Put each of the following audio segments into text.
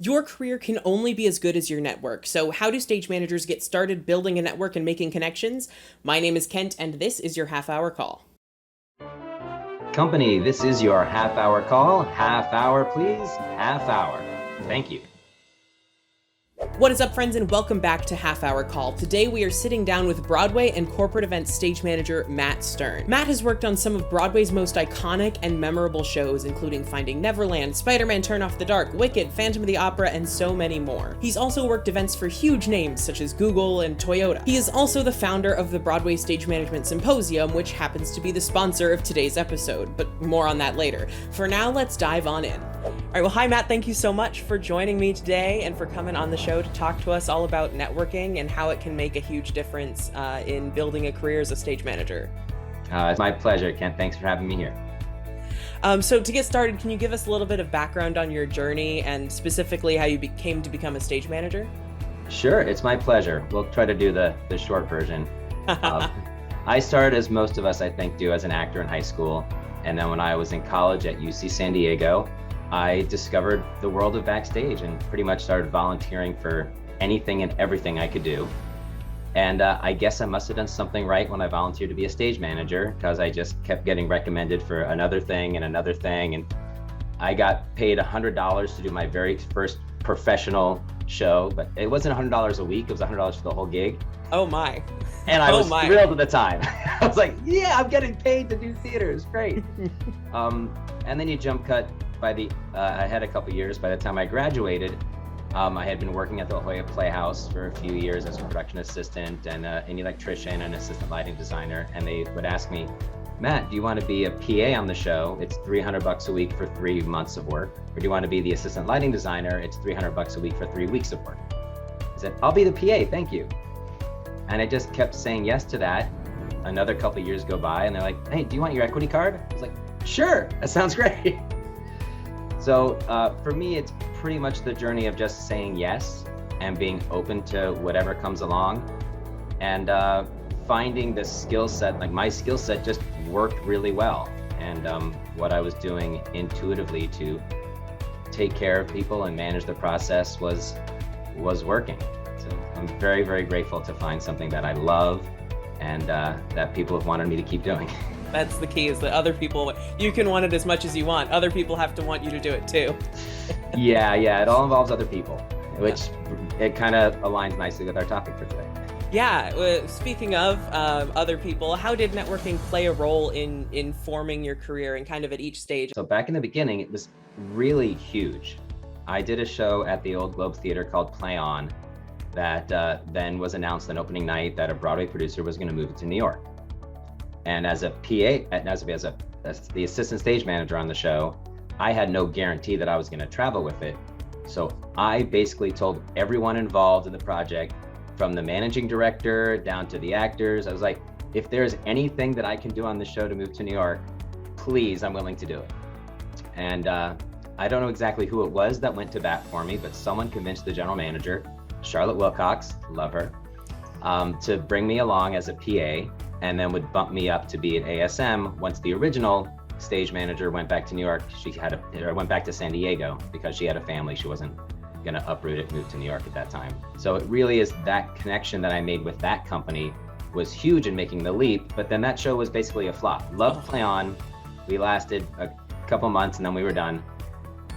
Your career can only be as good as your network. So how do stage managers get started building a network and making connections? My name is Kent, and this is your half-hour call. Company, this is your half-hour call. Half hour, please. Half hour. Thank you. What is up, friends, and welcome back to Half Hour Call. Today we are sitting down with Broadway and corporate events stage manager Matt Stern. Matt has worked on some of Broadway's most iconic and memorable shows, including Finding Neverland, Spider-Man: Turn Off the Dark, Wicked, Phantom of the Opera, and so many more. He's also worked events for huge names such as Google and Toyota. He is also the founder of the Broadway Stage Management Symposium, which happens to be the sponsor of today's episode, but more on that later. For now, let's dive on in. All right, well, hi, Matt. Thank you so much for joining me today and for coming on the show to talk to us all about networking and how it can make a huge difference in building a career as a stage manager. It's my pleasure, Kent. Thanks for having me here. So to get started, can you give us a little bit of background on your journey and specifically how you came to become a stage manager? Sure, it's my pleasure. We'll try to do the short version. I started, as most of us, I think, do, as an actor in high school. And then when I was in college at UC San Diego, I discovered the world of backstage and pretty much started volunteering for anything and everything I could do. And I guess I must have done something right when I volunteered to be a stage manager, because I just kept getting recommended for another thing and another thing. And I got paid $100 to do my very first professional show, but it wasn't $100 a week, it was $100 for the whole gig. Oh my. And I was thrilled at the time. I was like, yeah, I'm getting paid to do theater, it's great. And then you jump cut I had a couple years. By the time I graduated, I had been working at the La Jolla Playhouse for a few years as a production assistant and an electrician and assistant lighting designer. And they would ask me, Matt, do you want to be a PA on the show? It's $300 a week for 3 months of work. Or do you want to be the assistant lighting designer? It's $300 a week for 3 weeks of work. I said, I'll be the PA, thank you. And I just kept saying yes to that. Another couple of years go by and they're like, hey, do you want your equity card? I was like, sure, that sounds great. So for me, it's pretty much the journey of just saying yes and being open to whatever comes along and finding the skill set. Like, my skill set just worked really well. And what I was doing intuitively to take care of people and manage the process was working. So I'm very, very grateful to find something that I love and that people have wanted me to keep doing. That's the key, is that other people, you can want it as much as you want. Other people have to want you to do it too. Yeah, it all involves other people, which it kind of aligns nicely with our topic for today. Yeah, speaking of other people, how did networking play a role in forming your career and kind of at each stage? So back in the beginning, it was really huge. I did a show at the Old Globe Theater called Play On that then was announced on opening night that a Broadway producer was going to move it to New York. And as a PA, as the assistant stage manager on the show, I had no guarantee that I was going to travel with it. So I basically told everyone involved in the project, from the managing director down to the actors, I was like, if there's anything that I can do on the show to move to New York, please, I'm willing to do it. And I don't know exactly who it was that went to bat for me, but someone convinced the general manager, Charlotte Wilcox, love her, to bring me along as a PA, and then would bump me up to be an ASM once the original stage manager went back to New York. Went back to San Diego because she had a family. She wasn't gonna uproot it, move to New York at that time. So it really is that connection that I made with that company was huge in making the leap, but then that show was basically a flop. Loved Play On. We lasted a couple months and then we were done.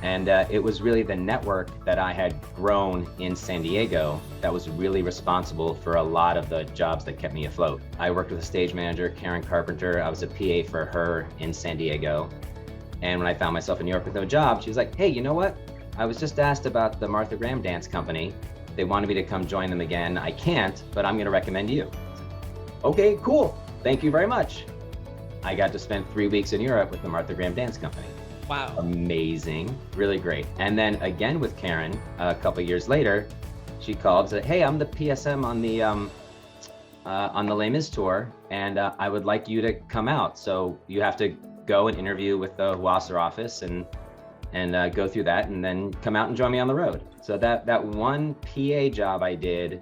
And it was really the network that I had grown in San Diego that was really responsible for a lot of the jobs that kept me afloat. I worked with a stage manager, Karen Carpenter. I was a PA for her in San Diego. And when I found myself in New York with no job, she was like, hey, you know what? I was just asked about the Martha Graham Dance Company. They wanted me to come join them again. I can't, but I'm gonna recommend you. Okay, cool. Thank you very much. I got to spend 3 weeks in Europe with the Martha Graham Dance Company. Wow. Amazing, really great. And then again with Karen, a couple years later, she called and said, hey, I'm the PSM on the Les Mis tour, and I would like you to come out. So you have to go and interview with the Wasser office and go through that and then come out and join me on the road. So that one PA job I did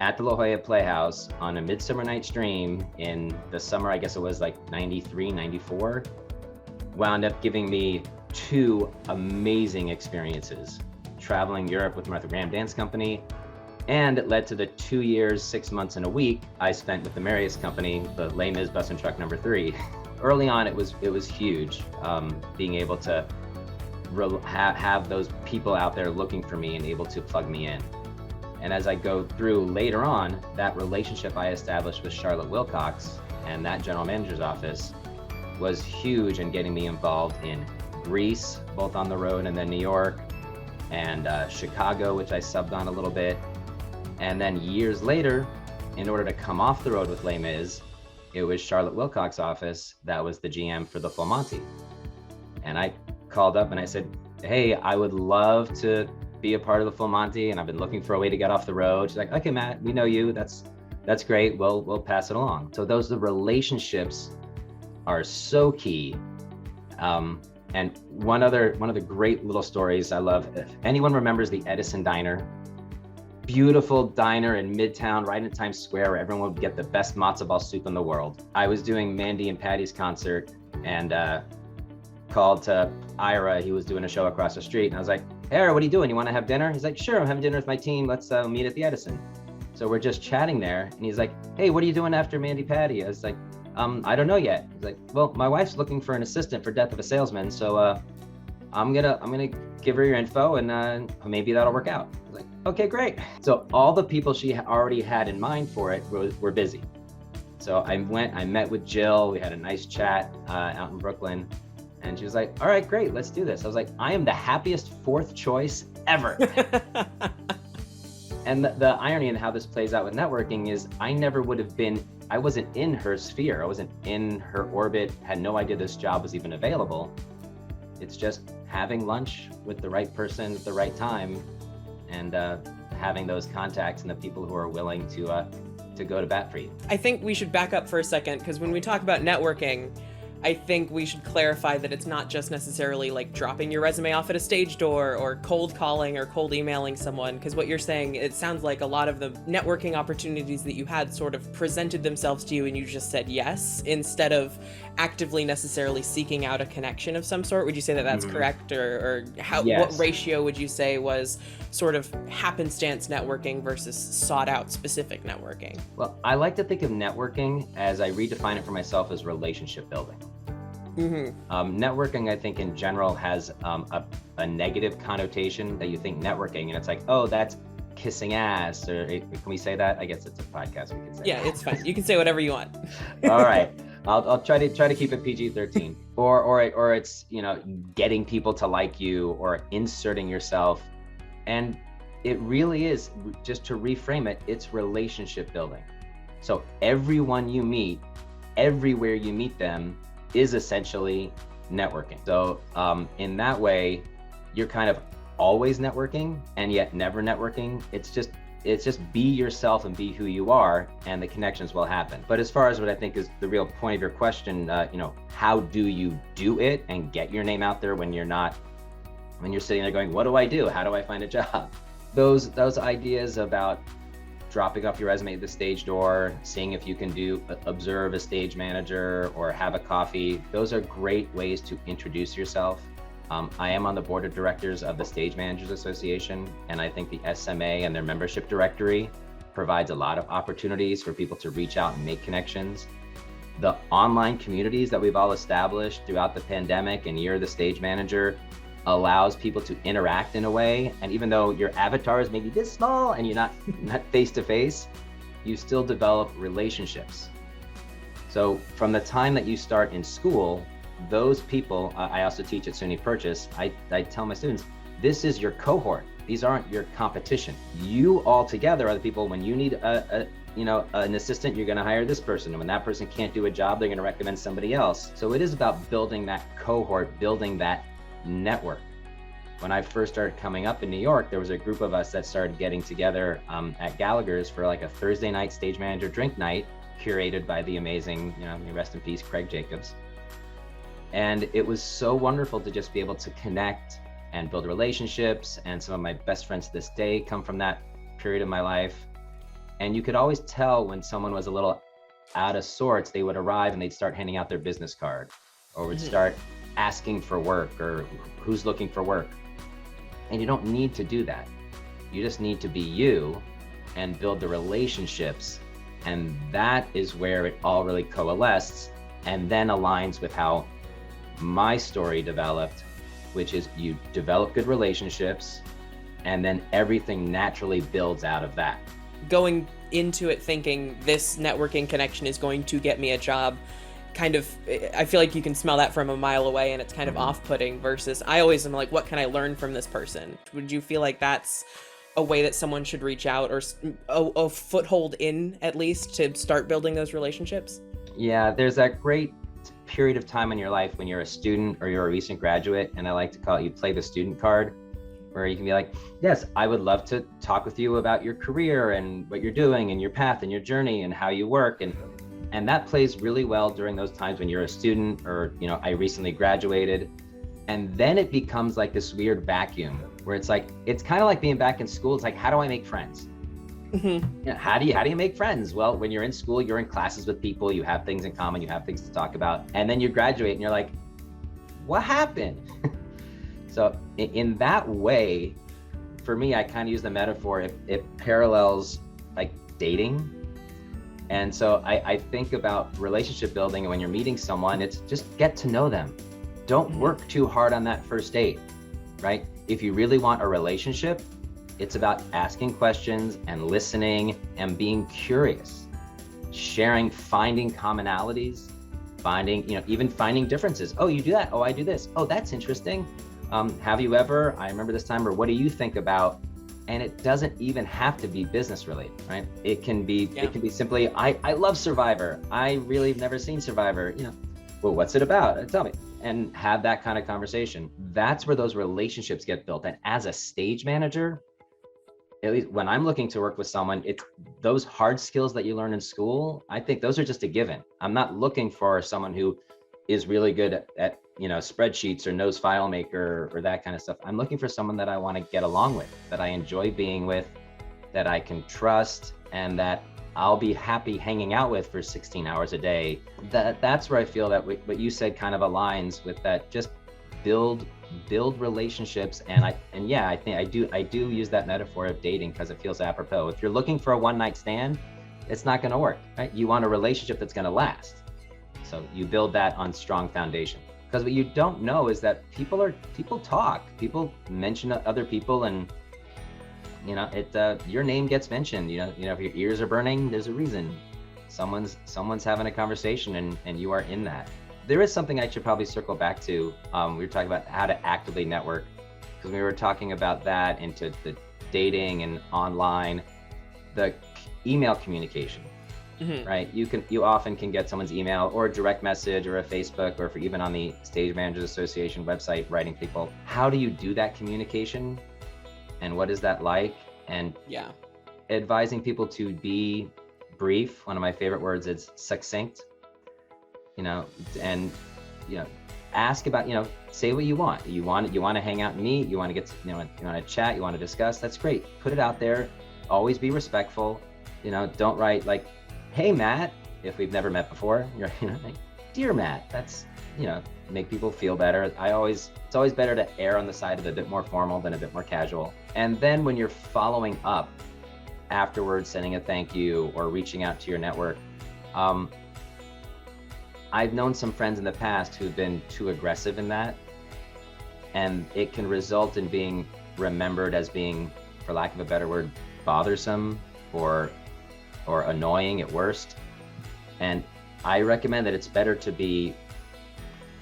at the La Jolla Playhouse on a Midsummer Night's Dream in the summer, I guess it was like 93, 94, wound up giving me 2 amazing experiences. traveling Europe with Martha Graham Dance Company. And it led to the 2 years, 6 months, and a week I spent with the Marius Company, the Les Mis Bus and Truck number 3. Early on, it was huge, being able to have those people out there looking for me and able to plug me in. And as I go through later on, that relationship I established with Charlotte Wilcox and that general manager's office was huge in getting me involved in Greece, both on the road and then New York, and Chicago, which I subbed on a little bit. And then years later, in order to come off the road with Les Mis, it was Charlotte Wilcox's office that was the GM for the Full Monty. And I called up and I said, hey, I would love to be a part of the Full Monty, and I've been looking for a way to get off the road. She's like, okay, Matt, we know you. That's great. We'll pass it along. So the relationships are so key. And one of the great little stories I love, if anyone remembers the Edison Diner, beautiful diner in Midtown, right in Times Square, where everyone would get the best matzo ball soup in the world. I was doing Mandy and Patty's concert and called to Ira. He was doing a show across the street, and I was like, hey, Ira, what are you doing? You want to have dinner? He's like, sure, I'm having dinner with my team. Let's meet at the Edison. So we're just chatting there, and he's like, hey, what are you doing after Mandy Patty? I was like, I don't know yet. He's like, well, my wife's looking for an assistant for Death of a Salesman, so I'm gonna give her your info, and maybe that'll work out. I was like, okay, great. So all the people she already had in mind for it were busy. So I met with Jill. We had a nice chat out in Brooklyn. And she was like, all right, great, let's do this. I was like, I am the happiest fourth choice ever. And the irony in how this plays out with networking is I wasn't in her sphere. I wasn't in her orbit, had no idea this job was even available. It's just having lunch with the right person at the right time and having those contacts and the people who are willing to go to bat for you. I think we should back up for a second, because when we talk about networking, I think we should clarify that it's not just necessarily like dropping your resume off at a stage door or cold calling or cold emailing someone, because what you're saying, it sounds like a lot of the networking opportunities that you had sort of presented themselves to you and you just said yes, instead of actively necessarily seeking out a connection of some sort. Would you say that that's correct? Or how? Yes. What ratio would you say was sort of happenstance networking versus sought out specific networking? Well, I like to think of networking, as I redefine it for myself, as relationship building. Networking, I think in general, has a negative connotation, that you think networking and it's like, oh, that's kissing ass, or can we say that? I guess it's a podcast, we can say yeah, that. It's fine. You can say whatever you want. All right. I'll try to keep it PG-13. Or it's, getting people to like you or inserting yourself. And it really is, just to reframe it, it's relationship building. So everyone you meet, everywhere you meet them, is essentially networking. So in that way, you're kind of always networking and yet never networking. It's just be yourself and be who you are, and the connections will happen. But as far as what I think is the real point of your question, how do you do it and get your name out there when you're sitting there going, what do I do? How do I find a job? Those ideas about dropping off your resume at the stage door, seeing if you can observe a stage manager or have a coffee, those are great ways to introduce yourself. I am on the board of directors of the Stage Managers Association, and I think the SMA and their membership directory provides a lot of opportunities for people to reach out and make connections. The online communities that we've all established throughout the pandemic and You're the Stage Manager allows people to interact in a way, and even though your avatar is maybe this small and you're not face to face, you still develop relationships. So from the time that you start in school, those people, I also teach at SUNY Purchase, I tell my students, this is your cohort. These aren't your competition. You all together are the people, when you need an assistant, you're gonna hire this person. And when that person can't do a job, they're gonna recommend somebody else. So it is about building that cohort, building that network. When I first started coming up in New York, there was a group of us that started getting together at Gallagher's for like a Thursday night stage manager drink night, curated by the amazing, rest in peace, Craig Jacobs. And it was so wonderful to just be able to connect and build relationships. And some of my best friends to this day come from that period of my life. And you could always tell when someone was a little out of sorts. They would arrive and they'd start handing out their business card, or would start asking for work, or who's looking for work. And you don't need to do that. You just need to be you and build the relationships. And that is where it all really coalesces and then aligns with how my story developed, which is you develop good relationships and then everything naturally builds out of that. Going into it thinking this networking connection is going to get me a job, kind of, I feel like you can smell that from a mile away and it's kind of off-putting, versus I always am like, what can I learn from this person? Would you feel like that's a way that someone should reach out, or a foothold in, at least, to start building those relationships? Yeah, there's that great period of time in your life when you're a student or you're a recent graduate, and I like to call it, you play the student card, where you can be like, yes, I would love to talk with you about your career and what you're doing and your path and your journey and how you work. And that plays really well during those times when you're a student, or, you know, I recently graduated. And then it becomes like this weird vacuum where it's like, it's kind of like being back in school. It's like, how do I make friends? You know, how do you make friends? Well, when you're in school, you're in classes with people, you have things in common, you have things to talk about, and then you graduate and you're like, what happened? So in that way, for me, I kind of use the metaphor, it parallels like dating. And so I think about relationship building, and when you're meeting someone, it's just get to know them. Don't work too hard on that first date, right? If you really want a relationship, it's about asking questions and listening and being curious, sharing, finding commonalities, finding, you know, even finding differences. Oh, you do that. Oh, I do this. Oh, that's interesting. Have you ever, I remember this time, or what do you think about? And it doesn't even have to be business related, right? It can be, It can be simply, I love Survivor. I really have never seen Survivor. You know, well, what's it about? Tell me. And have that kind of conversation. That's where those relationships get built. And as a stage manager, at least when I'm looking to work with someone, it's those hard skills that you learn in school. I think those are just a given. I'm not looking for someone who is really good at you know, spreadsheets or knows FileMaker or that kind of stuff. I'm looking for someone that I want to get along with, that I enjoy being with, that I can trust, and that I'll be happy hanging out with for 16 hours a day. That's where I feel that what you said kind of aligns with that. Just build relationships. And I think I do use that metaphor of dating because it feels apropos. If you're looking for a one-night stand, it's not going to work, right? You want a relationship that's going to last. So you build that on strong foundation. Because what you don't know is that people talk, people mention other people, and you know, your name gets mentioned. You know, if your ears are burning, there's a reason. Someone's having a conversation, and you are in that. There is something I should probably circle back to. We were talking about how to actively network, because we were talking about that into the dating and online, the email communication. Right? You often can get someone's email or a direct message or a Facebook, or if you're even on the Stage Managers Association website writing people. How do you do that communication? And what is that like? And advising people to be brief. One of my favorite words is succinct. You know, and you know, ask about, you know, say what you want. You want to hang out and meet, you want to get, you want to chat, you want to discuss, that's great. Put it out there. Always be respectful. You know, don't write like, hey Matt, if we've never met before. You're, you know, like, dear Matt. That's, you know, make people feel better. It's always better to err on the side of a bit more formal than a bit more casual. And then when you're following up afterwards, sending a thank you or reaching out to your network, I've known some friends in the past who've been too aggressive in that, and it can result in being remembered as being, for lack of a better word, bothersome or annoying at worst. And I recommend that it's better to be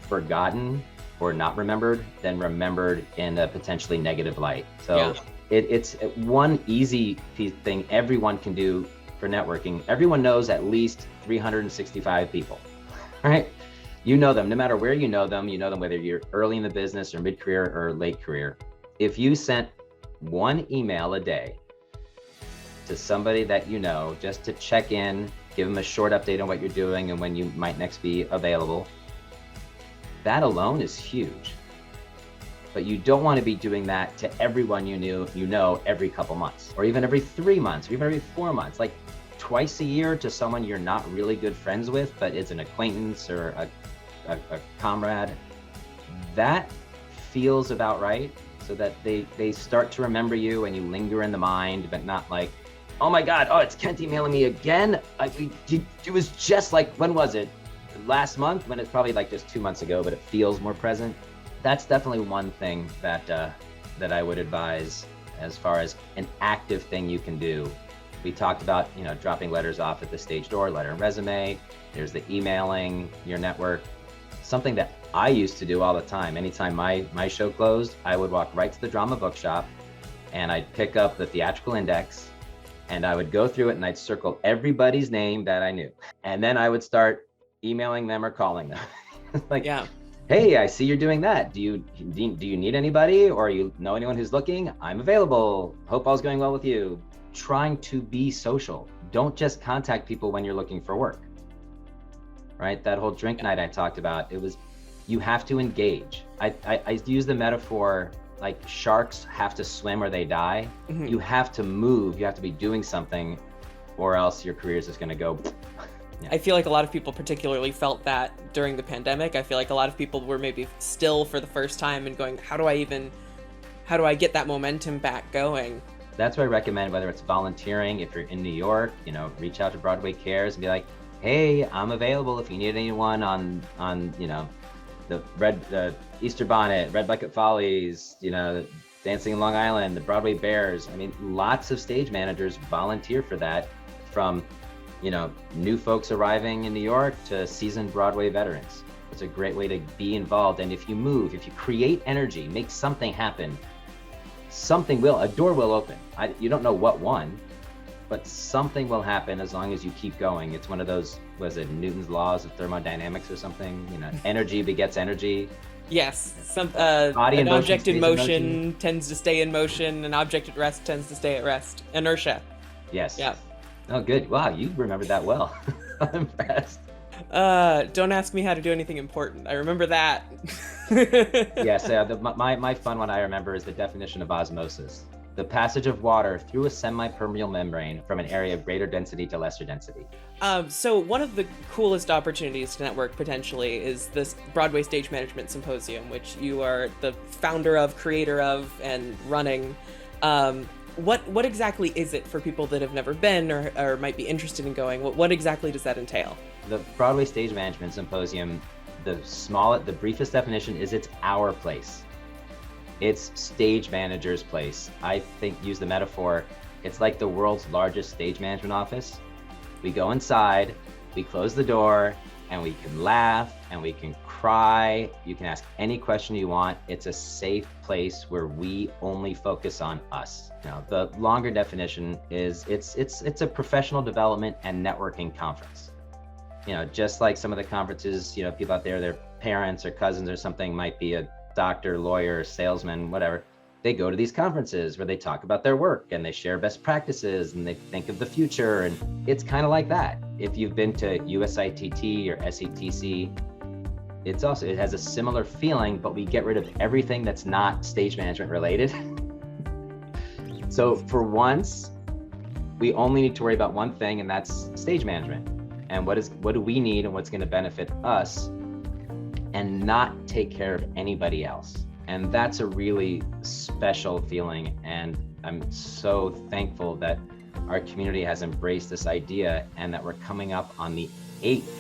forgotten or not remembered than remembered in a potentially negative light. So it's one easy thing everyone can do for networking. Everyone knows at least 365 people, right? You know them, no matter where you know them whether you're early in the business or mid-career or late career. If you sent one email a day to somebody that you know, just to check in, give them a short update on what you're doing and when you might next be available, that alone is huge. But you don't want to be doing that to everyone you know every couple months, or even every 3 months, or even every 4 months, like twice a year to someone you're not really good friends with, but is an acquaintance or a comrade. That feels about right. so that they start to remember you and you linger in the mind, but not like, oh my God, oh, it's Kent emailing me again. It was just like, when was it? Last month, when it's probably like just 2 months ago, but it feels more present. That's definitely one thing that I would advise as far as an active thing you can do. We talked about, dropping letters off at the stage door, letter and resume. There's the emailing your network. Something that I used to do all the time. Anytime my show closed, I would walk right to the drama bookshop and I'd pick up the theatrical index and I would go through it and I'd circle everybody's name that I knew. And then I would start emailing them or calling them. Like, yeah. Hey, I see you're doing that. Do you need anybody, or you know anyone who's looking? I'm available. Hope all's going well with you. Trying to be social. Don't just contact people when you're looking for work. Right? That whole drink night I talked about, you have to engage. I use the metaphor like sharks have to swim or they die. Mm-hmm. You have to move, you have to be doing something, or else your career is just gonna go. Yeah. I feel like a lot of people particularly felt that during the pandemic. I feel like a lot of people were maybe still for the first time and going, how do I get that momentum back going? That's what I recommend, whether it's volunteering, if you're in New York, reach out to Broadway Cares and be like, hey, I'm available if you need anyone on the Easter Bonnet, Red Bucket Follies, Dancing in Long Island, the Broadway Bears. I mean, lots of stage managers volunteer for that, from new folks arriving in New York to seasoned Broadway veterans. It's a great way to be involved. And if you move, if you create energy, make something happen, a door will open. You don't know what one, but something will happen as long as you keep going. It's one of those, was it Newton's laws of thermodynamics or something? Energy begets energy. Yes, an object in motion tends to stay in motion, an object at rest tends to stay at rest. Inertia. Yes. Yeah. Oh, good. Wow, you remembered that well. I'm impressed. Don't ask me how to do anything important. I remember that. Yes, my fun one I remember is the definition of osmosis. The passage of water through a semi-permeable membrane from an area of greater density to lesser density. So one of the coolest opportunities to network potentially is this Broadway Stage Management Symposium, which you are the founder of, creator of, and running. What exactly is it for people that have never been or might be interested in going? What exactly does that entail? The Broadway Stage Management Symposium, the briefest definition is it's our place. It's stage manager's place. I think, use the metaphor, it's like the world's largest stage management office. We go inside, we close the door, and we can laugh and we can cry. You can ask any question you want. It's a safe place where we only focus on us. The longer definition is it's a professional development and networking conference. Just like some of the conferences, people out there, their parents or cousins or something might be a doctor, lawyer, salesman, whatever. They go to these conferences where they talk about their work and they share best practices and they think of the future. And it's kind of like that. If you've been to USITT or SETC, it has a similar feeling, but we get rid of everything that's not stage management related. So for once, we only need to worry about one thing, and that's stage management. And what do we need and what's going to benefit us, and not take care of anybody else. And that's a really special feeling. And I'm so thankful that our community has embraced this idea and that we're coming up on the eighth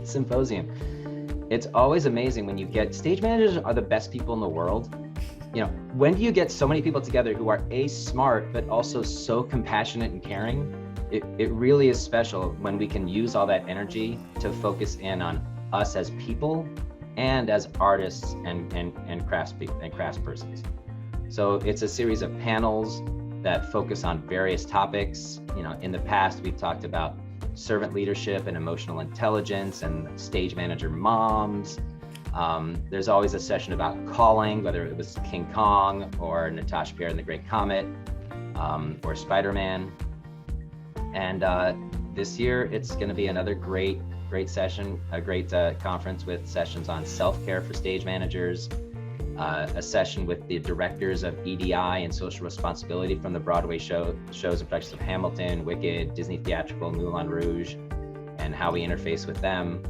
symposium. It's always amazing when you get, stage managers are the best people in the world. When do you get so many people together who are smart, but also so compassionate and caring? It really is special when we can use all that energy to focus in on us as people and as artists and craftspersons. So it's a series of panels that focus on various topics. In the past, we've talked about servant leadership and emotional intelligence and stage manager moms. There's always a session about calling, whether it was King Kong or Natasha Pierre and the Great Comet, or Spider-Man. And this year, it's going to be another great session, a great conference with sessions on self-care for stage managers, a session with the directors of EDI and social responsibility from the Broadway shows and productions of Hamilton, Wicked, Disney Theatrical, Moulin Rouge, and how we interface with them.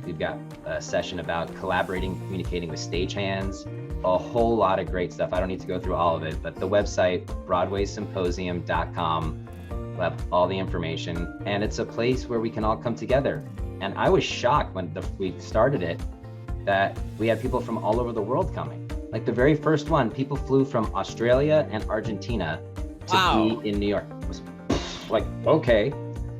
We've got a session about collaborating, communicating with stagehands, a whole lot of great stuff. I don't need to go through all of it, but the website, broadwaysymposium.com, will have all the information. And it's a place where we can all come together. And I was shocked when we started it that we had people from all over the world coming. Like the very first one, people flew from Australia and Argentina to be in New York. It was like, okay,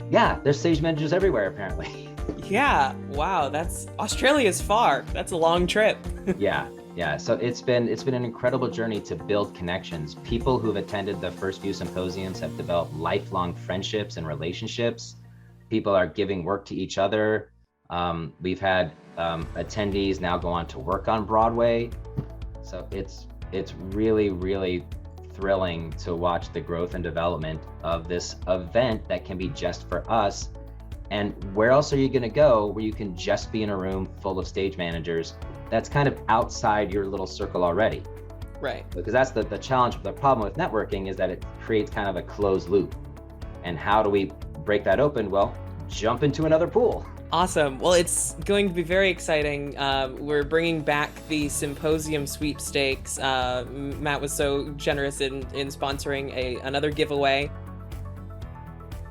yeah, there's stage managers everywhere apparently. Yeah, wow, Australia's far. That's a long trip. Yeah. So it's been an incredible journey to build connections. People who've attended the first few symposiums have developed lifelong friendships and relationships. People are giving work to each other. We've had attendees now go on to work on Broadway. So it's really, really thrilling to watch the growth and development of this event that can be just for us. And where else are you going to go where you can just be in a room full of stage managers that's kind of outside your little circle already? Right. Because that's the challenge. The problem with networking is that it creates kind of a closed loop. And how do we break that open? Well, jump into another pool. Awesome. Well, it's going to be very exciting. We're bringing back the Symposium Sweepstakes. Matt was so generous in sponsoring another giveaway.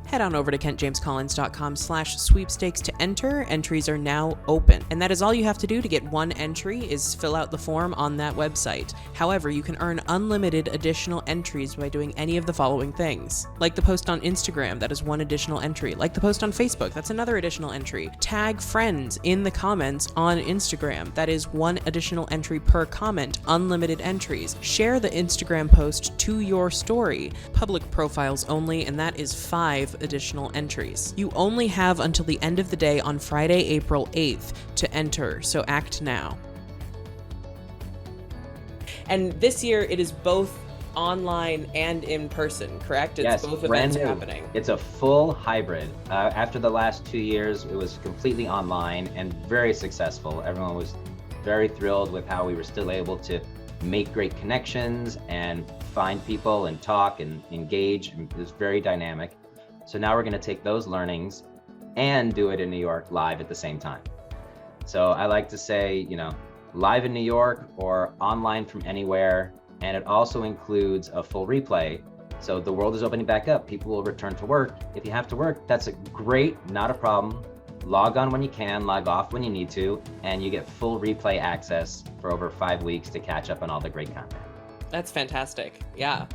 Head on over to kentjamescollins.com/sweepstakes to enter. Entries are now open. And that is all you have to do to get one entry is fill out the form on that website. However, you can earn unlimited additional entries by doing any of the following things. Like the post on Instagram, that is one additional entry. Like the post on Facebook, that's another additional entry. Tag friends in the comments on Instagram, that is one additional entry per comment, unlimited entries. Share the Instagram post to your story. Public profiles only, and that is 5 additional entries. You only have until the end of the day on Friday, April 8th to enter, so act now. And this year it is both online and in person, correct? It's both events happening. It's a full hybrid. After the last 2 years, it was completely online and very successful. Everyone was very thrilled with how we were still able to make great connections and find people and talk and engage. It was very dynamic. So now we're going to take those learnings and do it in New York live at the same time. So I like to say, live in New York or online from anywhere. And it also includes a full replay. So the world is opening back up. People will return to work. If you have to work, that's not a problem. Log on when you can, log off when you need to, and you get full replay access for over 5 weeks to catch up on all the great content. That's fantastic. Yeah.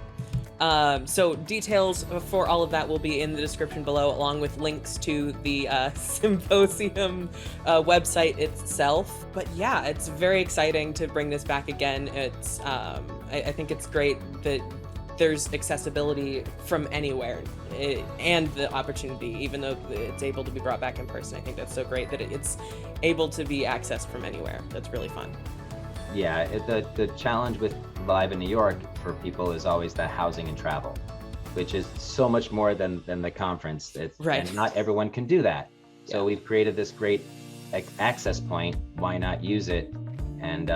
So details for all of that will be in the description below, along with links to the Symposium website itself. But yeah, it's very exciting to bring this back again. It's I think it's great that there's accessibility from anywhere and the opportunity, even though it's able to be brought back in person. I think that's so great that it's able to be accessed from anywhere. That's really fun. Yeah, the challenge with live in New York for people is always the housing and travel, which is so much more than the conference. Right. And not everyone can do that. So we've created this great access point. Why not use it? And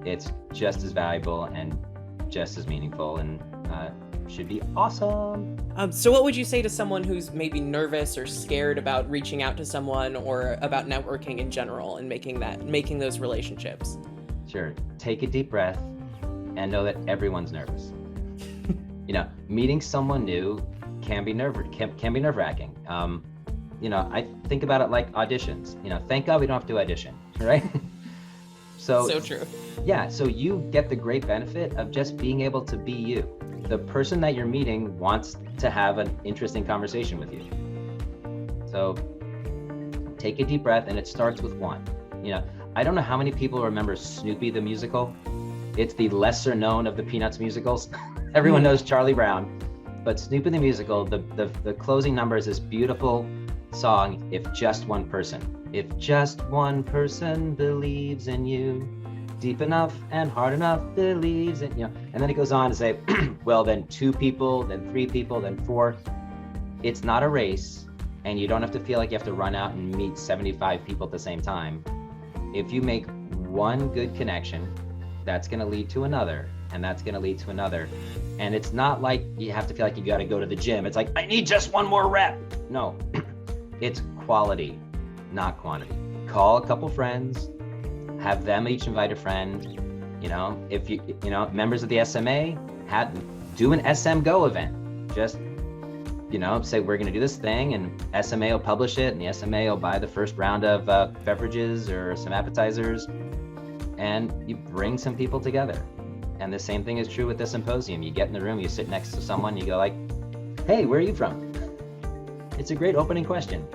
it's just as valuable and just as meaningful and should be awesome. So what would you say to someone who's maybe nervous or scared about reaching out to someone or about networking in general and making those relationships? Sure. Take a deep breath and know that everyone's nervous. Meeting someone new can be nerve-wracking. I think about it like auditions. Thank God we don't have to audition, right? So true. Yeah, so you get the great benefit of just being able to be you. The person that you're meeting wants to have an interesting conversation with you. So take a deep breath, and it starts with one. I don't know how many people remember Snoopy the musical. It's the lesser known of the Peanuts musicals. Everyone knows Charlie Brown, but Snoopy the musical, the closing number is this beautiful song, If Just One Person. If just one person believes in you, deep enough and hard enough believes in, and then it goes on to say, well, then 2 people, then 3 people, then 4. It's not a race, and you don't have to feel like you have to run out and meet 75 people at the same time. If you make one good connection, that's going to lead to another, and that's going to lead to another. And it's not like you have to feel like you got to go to the gym. It's like, I need just one more rep. No, it's quality, not quantity. Call a couple friends, have them each invite a friend, If members of the SMA do an SM Go event. Just, say we're going to do this thing, and SMA will publish it, and the SMA will buy the first round of beverages or some appetizers, and you bring some people together. And the same thing is true with the symposium. You get in the room, you sit next to someone, you go like, "Hey, where are you from?" It's a great opening question,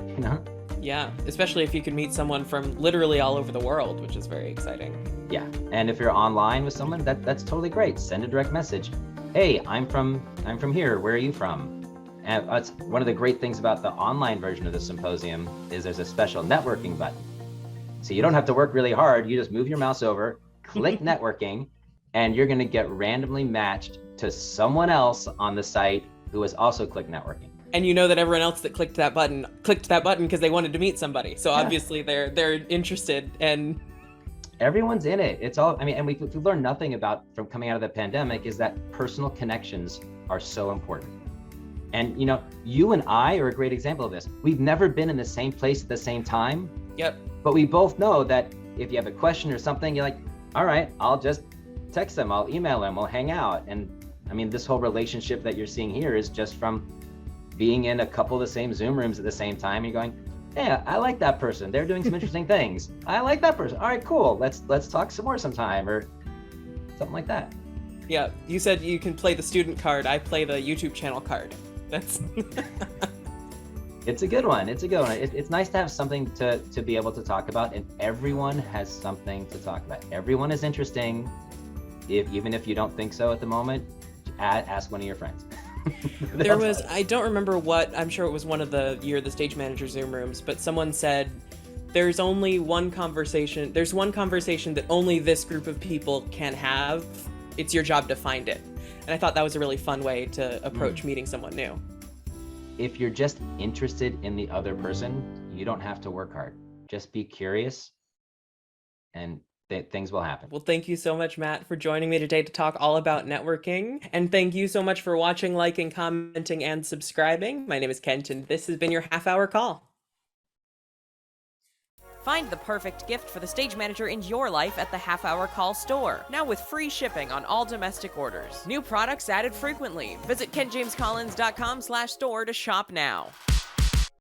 Yeah, especially if you can meet someone from literally all over the world, which is very exciting. Yeah, and if you're online with someone, that's totally great. Send a direct message. "Hey, I'm from here. Where are you from?" And that's one of the great things about the online version of the symposium is there's a special networking button. So you don't have to work really hard. You just move your mouse over, click networking, and you're going to get randomly matched to someone else on the site who has also clicked networking. And you know that everyone else that clicked that button because they wanted to meet somebody. So obviously they're interested, and everyone's in it. It's all, and we learned nothing from coming out of the pandemic is that personal connections are so important. And you and I are a great example of this. We've never been in the same place at the same time. Yep. But we both know that if you have a question or something, you're like, all right, I'll just text them, I'll email them, we'll hang out. And this whole relationship that you're seeing here is just from being in a couple of the same Zoom rooms at the same time. You're going, "Yeah, I like that person. They're doing some interesting things. I like that person. All right, cool. Let's talk some more sometime," or something like that. Yeah, you said you can play the student card. I play the YouTube channel card. That's It's a good one. It's nice to have something to be able to talk about, and everyone has something to talk about. Everyone is interesting. Even if you don't think so at the moment, ask one of your friends. I don't remember what, I'm sure it was one of the Stage Manager Zoom rooms, but someone said there's one conversation that only this group of people can have. It's your job to find it. And I thought that was a really fun way to approach meeting someone new. If you're just interested in the other person, you don't have to work hard. Just be curious, and things will happen. Well, thank you so much, Matt, for joining me today to talk all about networking. And thank you so much for watching, liking, commenting, and subscribing. My name is Kent, and this has been your half-hour call. Find the perfect gift for the stage manager in your life at the Half Hour Call store. Now with free shipping on all domestic orders. New products added frequently. Visit KentJamesCollins.com/store to shop now.